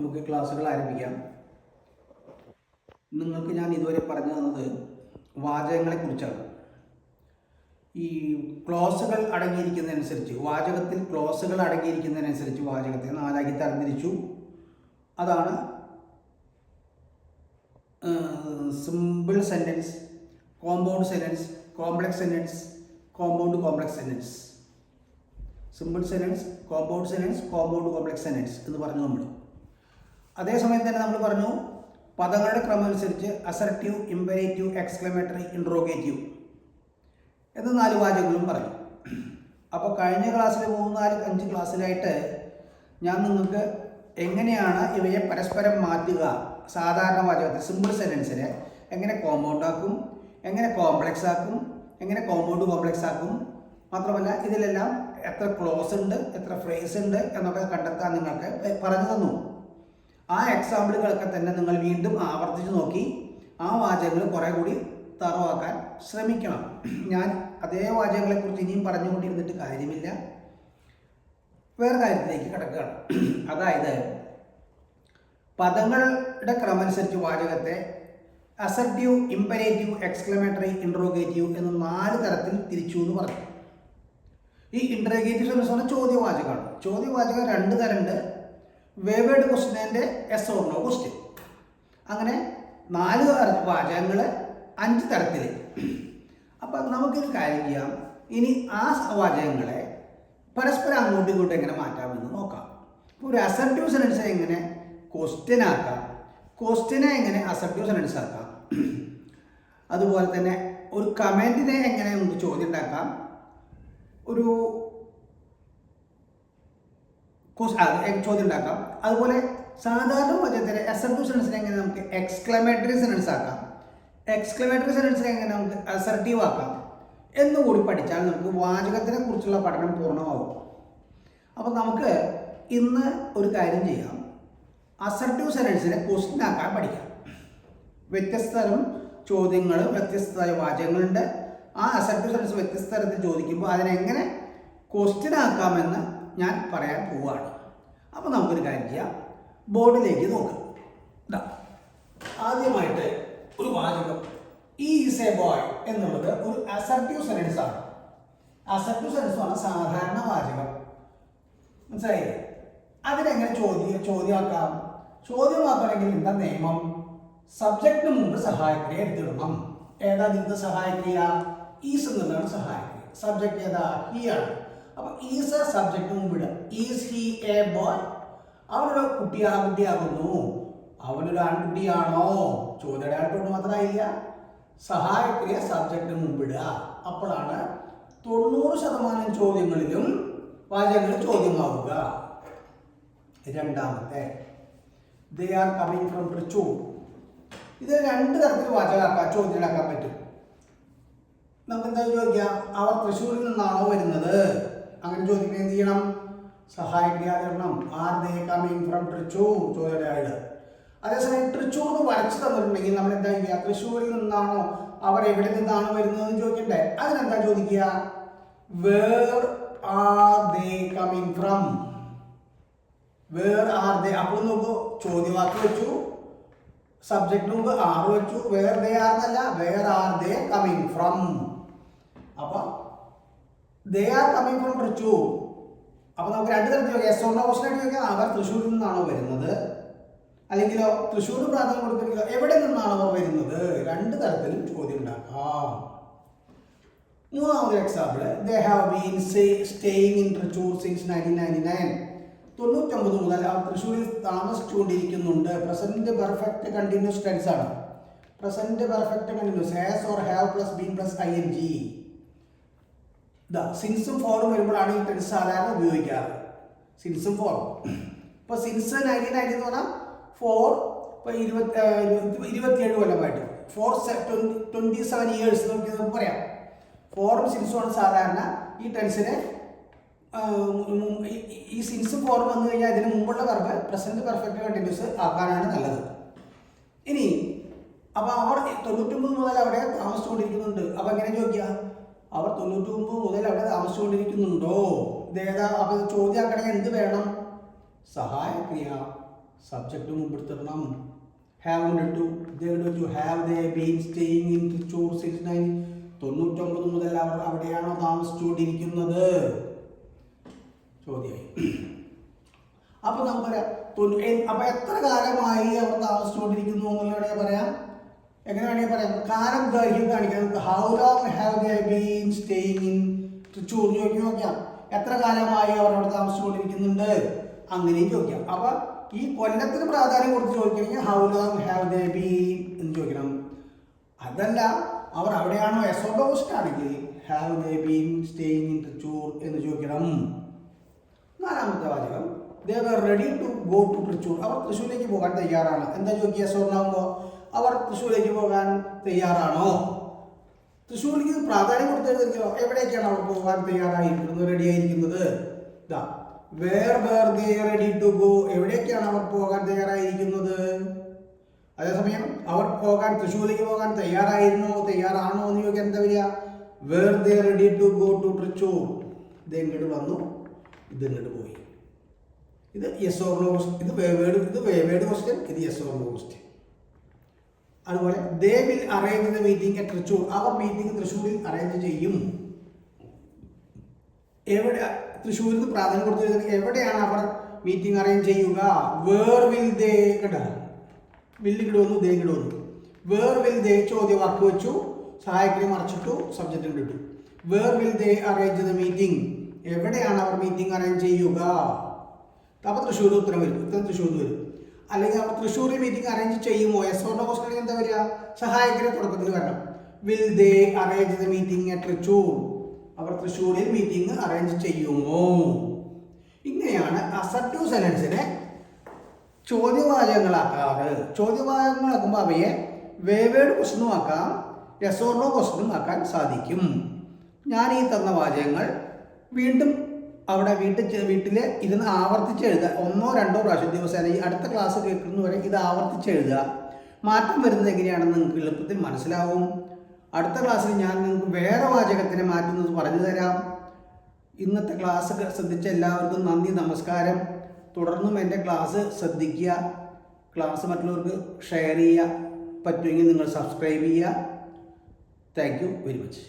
നമുക്ക് ക്ലാസ്സുകൾ ആരംഭിക്കാം. നിങ്ങൾക്ക് ഞാൻ ഇതുവരെ പറഞ്ഞു തന്നത് വാചകങ്ങളെക്കുറിച്ചാണ്. ഈ ക്ലോസുകൾ അടങ്ങിയിരിക്കുന്നതനുസരിച്ച്, വാചകത്തിൽ ക്ലോസുകൾ അടങ്ങിയിരിക്കുന്നതിനനുസരിച്ച് വാചകത്തെ നാലാക്കി തരംതിരിച്ചു. അതാണ് simple sentence, compound sentence, complex sentence, compound complex sentence. Simple sentence, compound sentence, compound complex sentence എന്ന് പറഞ്ഞു നമ്മൾ. അതേസമയം തന്നെ നമ്മൾ പറഞ്ഞു പദങ്ങളുടെ ക്രമം അനുസരിച്ച് അസർട്ടീവ്, ഇമ്പരേറ്റീവ്, എക്സ്ക്ലമേറ്ററി, ഇൻട്രോഗേറ്റീവ് എന്ന് 4 വാചകങ്ങളും പറഞ്ഞു. അപ്പോൾ കഴിഞ്ഞ ക്ലാസ്സിൽ 3, 4, 5 ക്ലാസ്സിലായിട്ട് ഞാൻ നിങ്ങൾക്ക് എങ്ങനെയാണ് ഇവയെ പരസ്പരം മാറ്റുക, സാധാരണ വാചകത്തെ സിമ്പിൾ സെൻറ്റൻസിനെ എങ്ങനെ കോമ്പൗണ്ട് ആക്കും, എങ്ങനെ കോംപ്ലക്സ് ആക്കും, എങ്ങനെ കോമ്പൗണ്ട് കോംപ്ലക്സ് ആക്കും, മാത്രമല്ല ഇതിലെല്ലാം എത്ര ക്ലോസ് ഉണ്ട്, എത്ര ഫ്രേസ് ഉണ്ട് എന്നൊക്കെ കണ്ടെത്താൻ നിങ്ങൾക്ക് പറഞ്ഞു തന്നു. ആ എക്സാമ്പിളുകളൊക്കെ തന്നെ നിങ്ങൾ വീണ്ടും ആവർത്തിച്ച് നോക്കി ആ വാചകങ്ങൾ കുറേ കൂടി തറവാക്കാൻ ശ്രമിക്കണം. ഞാൻ അതേ വാചകങ്ങളെക്കുറിച്ച് ഇനിയും പറഞ്ഞുകൊണ്ടിരുന്നിട്ട് കാര്യമില്ല. വേറെ കാര്യത്തിലേക്ക് കിടക്കുകയാണ്. അതായത് പദങ്ങളുടെ ക്രമമനുസരിച്ച് വാചകത്തെ അസർട്ടീവ്, ഇമ്പരേറ്റീവ്, എക്സ്ക്ലമേറ്ററി, ഇൻട്രോഗേറ്റീവ് എന്ന് 4 തരത്തിൽ തിരിച്ചു എന്ന് പറഞ്ഞു. ഈ ഇൻട്രോഗേറ്റീവ് സെൻറ്റൻസ് പറഞ്ഞാൽ ചോദ്യവാചകമാണ്. ചോദ്യവാചകം 2 തരമുണ്ട്. വേവേഡ് ക്വസ്റ്റ്യൻ്റെ എസ് ഓർ നോ ക്വസ്റ്റ്യൻ. അങ്ങനെ 4 വാചകങ്ങൾ 5 തരത്തിൽ. അപ്പം നമുക്കിത് കാര്യം ചെയ്യാം. ഇനി ആ വാചകങ്ങളെ പരസ്പരം അങ്ങോട്ടും ഇങ്ങോട്ടും എങ്ങനെ മാറ്റാമെന്ന് നോക്കാം. ഇപ്പോൾ ഒരു അസർട്ടീവ് സെൻറ്റൻസ് എങ്ങനെ ക്വസ്റ്റ്യൻ ആക്കാം, ക്വസ്റ്റ്യനെ എങ്ങനെ അസർട്ടീവ് സെൻറ്റൻസ് ആക്കാം, അതുപോലെ തന്നെ ഒരു കമൻറ്റിനെ എങ്ങനെ നമുക്ക് ചോദ്യം ഉണ്ടാക്കാം, ഒരു ചോദ്യം ഉണ്ടാക്കാം. അതുപോലെ സാധാരണ വാചകത്തിലെ അസർട്ടീവ് സെൻറ്റൻസിനെ എങ്ങനെ നമുക്ക് എക്സ്ക്ലമേറ്ററി സെൻറ്റൻസ് ആക്കാം, എക്സ്ക്ലമേറ്ററി സെൻറ്റൻസിനെ എങ്ങനെ നമുക്ക് അസർട്ടീവ് ആക്കാം എന്നുകൂടി പഠിച്ചാൽ നമുക്ക് വാചകത്തിനെ കുറിച്ചുള്ള പഠനം പൂർണ്ണമാവും. അപ്പം നമുക്ക് ഇന്ന് ഒരു കാര്യം ചെയ്യാം. അസർട്ടീവ് സെൻറ്റൻസിനെ ക്വസ്റ്റ്യൻ ആക്കാൻ പഠിക്കാം. വ്യത്യസ്ത തരം ചോദ്യങ്ങൾ, വ്യത്യസ്ത തരം വാചകങ്ങളുണ്ട്. ആ അസർട്ടീവ് സെൻറ്റൻസ് വ്യത്യസ്ത തരത്തിൽ ചോദിക്കുമ്പോൾ അതിനെങ്ങനെ ക്വസ്റ്റ്യൻ ആക്കാമെന്ന് ഞാൻ പറയാൻ പോവുകയാണ്. അപ്പോൾ നമുക്കൊരു കാര്യം ചെയ്യാം. ബോർഡിലേക്ക് നോക്കാം. ആദ്യമായിട്ട് ഒരു വാചകം ഈസ് എ ബോയ് എന്നുള്ളത് ഒരു അസർട്ടീവ് സെൻറ്റൻസ് ആണ്. അസർട്ടീവ് സെൻറ്റൻസ് പറഞ്ഞാൽ സാധാരണ വാചകം, മനസ്സിലായില്ലേ? അതിനെങ്ങനെ ചോദ്യമാക്കാം? ചോദ്യമാക്കണമെങ്കിൽ എന്താ നിയമം? സബ്ജക്റ്റിന് മുമ്പ് സഹായക്രിയ എടുത്തിടണം. ഏതാ ഇതിൻ്റെ സഹായക്രിയ? ഈസ് എന്നുള്ളതാണ് സഹായക്രിയ. സബ്ജക്റ്റ് ഏതാ? ഹി ആണ്. അപ്പം ഈസ് സബ്ജക്റ്റിന് മുമ്പ് ഇടുക. Is he A boy? അവനൊരു ആൺകുട്ടിയാകുന്നു. അവനൊരു ആൺകുട്ടിയാണോ? ചോദ്യടയാളത്തോട് മാത്രമായില്ല, സഹായക്രിയ സബ്ജക്റ്റിന് മുമ്പ് ഇടുക. അപ്പോഴാണ് 90% ചോദ്യങ്ങളിലും വാചകങ്ങൾ ചോദ്യമാവുക. രണ്ടാമത്തെ ദേ ആർ കമ്മിങ് ഫ്രം തൃശ്ശൂർ. ഇത് 2 തരത്തിൽ വാചകമാക്കാൻ, ചോദ്യമാക്കാൻ പറ്റും. നമുക്ക് എന്താ ചോദിക്കാം? അവർ തൃശ്ശൂരിൽ നിന്നാണോ വരുന്നത്? അങ്ങനെ ചോദിക്കാൻ എന്ത് ചെയ്യണം? സഹായക്രിയ തരണം. Are they coming from Thrissur? ചോദ്യടയാള്. അതേസമയം തൃശ്ശൂർ എന്ന് വരച്ചു തന്നിട്ടുണ്ടെങ്കിൽ നമ്മൾ എന്താ ചെയ്യുക? തൃശ്ശൂരിൽ നിന്നാണോ, അവർ എവിടെ നിന്നാണ് വരുന്നതെന്ന് ചോദിക്കണ്ടേ? അതിനെന്താ ചോദിക്കുക? Where are they coming from? Where are they. അപ്പോൾ നോക്കൂ, ചോദ്യവാക്ക് വെച്ചു, സബ്ജക്റ്റ് മുമ്പ് ആർ വെച്ചു, വേർ ദേ ആർ എന്നല്ല, where are they coming from. അപ്പം they are coming from Thrissur. അപ്പോൾ നമുക്ക് 2 തരത്തിൽ ചോദിക്കാം. എസ് ഓർ നോ ക്വസ്റ്റ്യൻ ആയിട്ട് ചോദിക്കാം, അവർ തൃശ്ശൂരിൽ നിന്നാണോ വരുന്നത്? അല്ലെങ്കിലോ തൃശ്ശൂർ പ്രാധാന്യം കൊടുക്കണമെങ്കിലോ എവിടെ നിന്നാണോ അവർ വരുന്നത്? 2 തരത്തിലും ചോദ്യം ഉണ്ടാക്കാം. 3ാമതൊരു example, they have been staying in Thrissur since 1999. 99 മുതൽ അവർ തൃശ്ശൂരിൽ താമസിച്ചുകൊണ്ടിരിക്കുന്നുണ്ട്. പ്രസന്റ് പെർഫെക്റ്റ് കണ്ടിന്യൂസ് ടെൻസ് ആണ്. Present perfect continuous, has or have plus been plus ing. സിൻസും ഫോറും വരുമ്പോഴാണ് ഈ ടെൻസ് സാധാരണ ഉപയോഗിക്കാറ്. സിൻസും ഫോറും. ഇപ്പോൾ സിൻസ് 1990 എന്ന് പറഞ്ഞാൽ 4, ഇപ്പോൾ 27 കൊല്ലമായിട്ട് 27 ഇയേഴ്സ് നമുക്ക് പറയാം. 4ഉം സിൻസുമാണ് സാധാരണ ഈ ടെൻസിനെ. ഈ സിൻസും ഫോറും വന്നു കഴിഞ്ഞാൽ ഇതിന് മുമ്പുള്ള വെർബ് പ്രസന്റ് പെർഫെക്റ്റ് കണ്ടിന്യൂസ് ആക്കാനാണ് നല്ലത്. ഇനി അപ്പോൾ അവർ 99 മുതൽ അവിടെ താമസിച്ചുകൊണ്ടിരിക്കുന്നുണ്ട്. അപ്പോൾ എങ്ങനെ ചോദിക്കുക? അവർ 99 മുതൽ അവിടെ താമസിച്ചുകൊണ്ടിരിക്കുന്നുണ്ടോ? ഇതേതാ? അപ്പോൾ ചോദ്യമാക്കണമെങ്കിൽ എന്ത് വേണം? സഹായക്രിയ സബ്ജക്റ്റ് മുമ്പെടുത്തിടണം. ഹാവ് ഇട്ടു. Have they been staying in Thrissur since 1999 മുതൽ അവർ അവിടെയാണോ താമസിച്ചുകൊണ്ടിരിക്കുന്നത്? ചോദ്യമായി. അപ്പൊ നമുക്ക് പറയാം അപ്പൊ എത്ര കാലമായി അവർ താമസിച്ചുകൊണ്ടിരിക്കുന്നു എന്നുള്ളത് പറയാം. എങ്ങനെ വേണമെങ്കിൽ പറയാം. കാലം ദൈർഘ്യം കാണിക്കാം. How long have they been staying in Thrissur ചോദിക്കാം. എത്ര കാലമായി അവർ അവിടെ താമസിച്ചുകൊണ്ടിരിക്കുന്നുണ്ട്? അങ്ങനെയും ചോദിക്കാം. അപ്പൊ ഈ കൊല്ലത്തിന് പ്രാധാന്യം കൊടുത്ത് ചോദിക്കണമെങ്കിൽ how long have they been എന്ന് ചോദിക്കണം. അതല്ല അവർ അവിടെയാണോ എസോബോസ്റ്റ് ആണെങ്കിൽ have they been staying in Thrissur എന്ന് ചോദിക്കണം. നാലാമത്തെ വാചകം they were ready to go to Thrissur. അവർ തൃശ്ശൂരിലേക്ക് പോകാൻ തയ്യാറാണ്. എന്താ ചോദിക്കുക? സ്വർണ്ണാകുമ്പോൾ അവർ തൃശ്ശൂരിലേക്ക് പോകാൻ തയ്യാറാണോ? തൃശ്ശൂരിലേക്ക് പ്രാധാന്യം കൊടുത്തെഴുതിയോ എവിടേക്കാണ് അവർ പോകാൻ തയ്യാറായിരിക്കുന്നത്, റെഡി ആയിരിക്കുന്നത്? ഇതാ where they ready to go. എവിടേക്കാണ് അവർ പോകാൻ തയ്യാറായിരിക്കുന്നത്? അതേസമയം അവർ തൃശ്ശൂരിലേക്ക് പോകാൻ തയ്യാറായിരുന്നോ, തയ്യാറാണോ എന്ന് ചോദിക്കാൻ എന്താ വരിക? Where they ready to go to Thrissur. ഇത് ഇങ്ങോട്ട് വന്നു, ഇത് ഇങ്ങോട്ട് പോയി. ഇത് യെസ് ഓർ നോ ക്വസ്റ്റ്യൻ. ഇത് വേവേഡ് ക്വസ്റ്റ്യൻ, ഇത് യെസ് ഓർ നോ ക്വസ്റ്റ്യൻ. അതുപോലെ they will arrange the meeting at Thrissur. അവർ മീറ്റിംഗ് തൃശ്ശൂരിൽ അറേഞ്ച് ചെയ്യും. എവിടെ? തൃശ്ശൂരിൽ പ്രാധാന്യം കൊടുത്തു. എവിടെയാണ് അവർ മീറ്റിംഗ് അറേഞ്ച് ചെയ്യുക? Where will they. കേട്ടോ, വില്ല് കിടുവന്നു, ദേ കിടുവന്നു. വേർ വിൽ ദേ ചോദ്യ വാക്ക് വെച്ചു, സഹായക്കിനെ മറച്ചിട്ടു, സബ്ജക്റ്റ് ഇട്ടു. Where will they arrange the meeting. എവിടെയാണ് അവർ മീറ്റിംഗ് അറേഞ്ച് ചെയ്യുക? അപ്പോൾ തൃശ്ശൂർ ഉത്തരം വരും. തൃശ്ശൂർ വരും. അല്ലെങ്കിൽ അവർ തൃശ്ശൂരിൽ മീറ്റിംഗ് അറേഞ്ച് ചെയ്യുമോ? എസ് ഓർ നോ ക്വസ്റ്റ്യൻ എന്താ വരിക? സഹായക്കിനെ തുടക്കത്തിൽ വരണം. Will they arrange the meeting at Thrissur. അവർ തൃശ്ശൂരിൽ മീറ്റിംഗ് അറേഞ്ച് ചെയ്യുമോ? ഇങ്ങനെയാണ് അസർട്ടീവ് സെന്റൻസിനെ ചോദ്യവാചകങ്ങളാക്കാറ്. ചോദ്യവാചകങ്ങളാക്കുമ്പോൾ അവയെ വേവേഡ് ക്വസ്റ്റ്യനും ആക്കാം, യെസ് ഓർ നോ ക്വസ്റ്റ്യനും ആക്കാൻ സാധിക്കും. ഞാൻ ഈ തന്ന വാചകങ്ങൾ വീണ്ടും അവിടെ വീട്ടിൽ ഇരുന്ന് ആവർത്തിച്ച് എഴുതുക. 1-2 പ്രാവശ്യം ദിവസേന ഈ അടുത്ത ക്ലാസ് കേൾക്കുന്നവരെ ഇത് ആവർത്തിച്ച് എഴുതുക. മാറ്റം വരുന്നത് എങ്ങനെയാണെന്ന് നിങ്ങൾക്ക് എളുപ്പത്തിൽ മനസ്സിലാവും. അടുത്ത ക്ലാസ്സിൽ ഞാൻ നിങ്ങൾക്ക് വേറെ വാചകത്തിനെ മാറ്റുന്നത് പറഞ്ഞു തരാം. ഇന്നത്തെ ക്ലാസ് ശ്രദ്ധിച്ച എല്ലാവർക്കും നന്ദി, നമസ്കാരം. തുടർന്നും എൻ്റെ ക്ലാസ് ശ്രദ്ധിക്കുക. ക്ലാസ് മറ്റുള്ളവർക്ക് ഷെയർ ചെയ്യുക. പറ്റുമെങ്കിൽ നിങ്ങൾ സബ്സ്ക്രൈബ് ചെയ്യുക. Thank you very much.